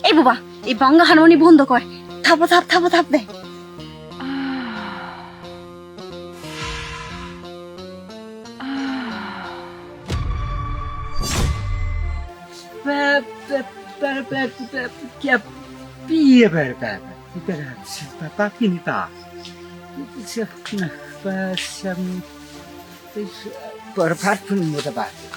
এই বাবা, এই বাংলা হারমোনি বন্ধ কর। থাপো থাপ থাপো থাপ দে। Che pievere, papà finita. Per farti un modo basta.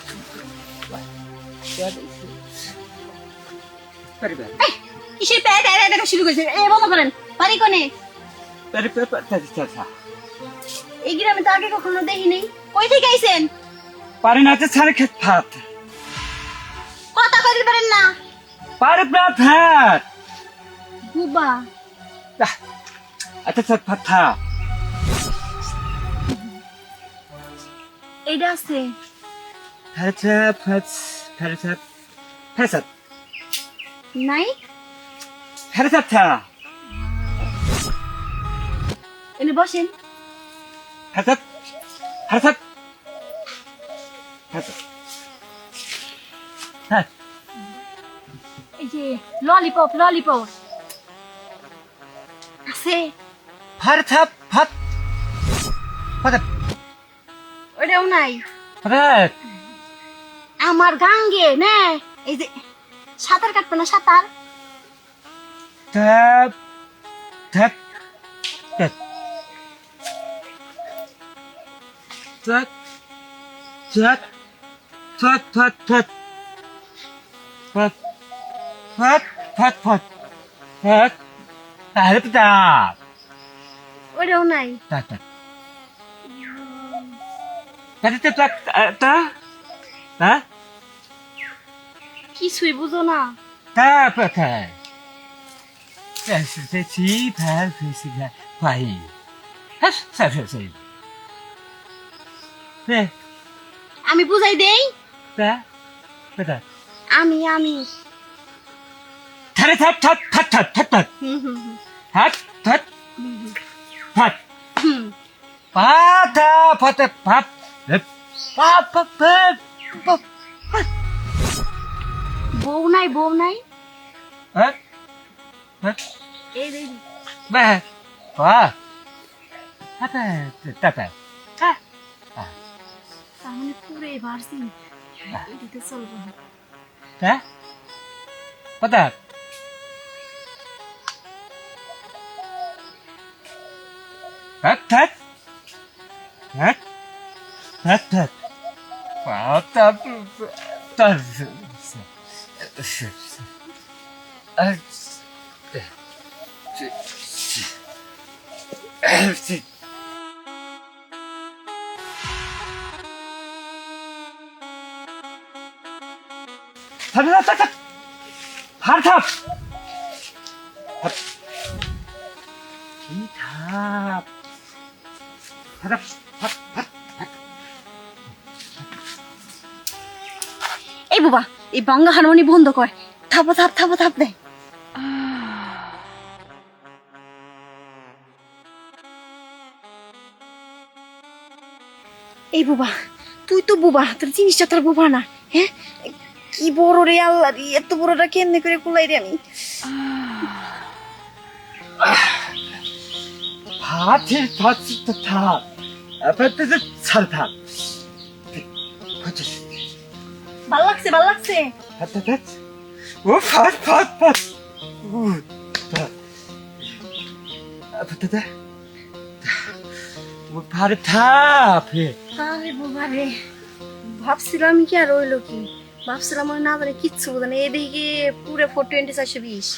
কিসের প্যাট দেখা শুরু করেছে? এ বন্ধ করেন। বাড়ি কোনে? এই গ্রামে তো আগে কখনো দেখি নাই। কই থেকে আইছেন? পারি না তো সারে খেত ভাত কথা কইতে পারেন না। পারি ভাত ভাত বুবা, আচ্ছা স্যার ভাত খা এইটা আছে। ফেরসাত নাই? থা এনে বসেন। ফেরসাত হ্যাঁ এই যে ললিপপ আছে। ফেরসাত ভাত ভাত ওইটাও নাই। ভাত আমার গাঙ্গে নে। এই যে সাঁতার কাটবে না? সাঁতার Tap, tap, tap. Tap, tap, tap, tap, tap. Tap, tap, tap, tap. Tap. Tap, tap. ওইটাও নাই। Tap, tap. Tap, tap, tap, tap. Tap, কিছুই বুঝো না। tap, tap. 这是这棋盘飞行的怀疑，还是谁？对， আমি বুঝাই দেই।对，对的。আমি他হুম হুম হুম他，হুম।把他বউ নাই। এই দেই। তার মানে পুরে ভার্সি এটাতে চলবে না। এই বাবা, এই বাংলা হারমোনি বন্ধ কর। থাপো থাপ দে। এই বাবা, তুই তো বুবা, তোর জিনিসটা তোর বুবা না। হ্যাঁ, কি বড় রে আল্লাহ রে, এত বড়টা কেমনে করে কুলাই রে আমি। ভাল লাগছে। আরে বাবা রে, ভাবছিলাম কি আর রইলো কি, ভাবছিলাম না জানি কিচ্ছু বোঝে না। এদিকে পুরো 420 420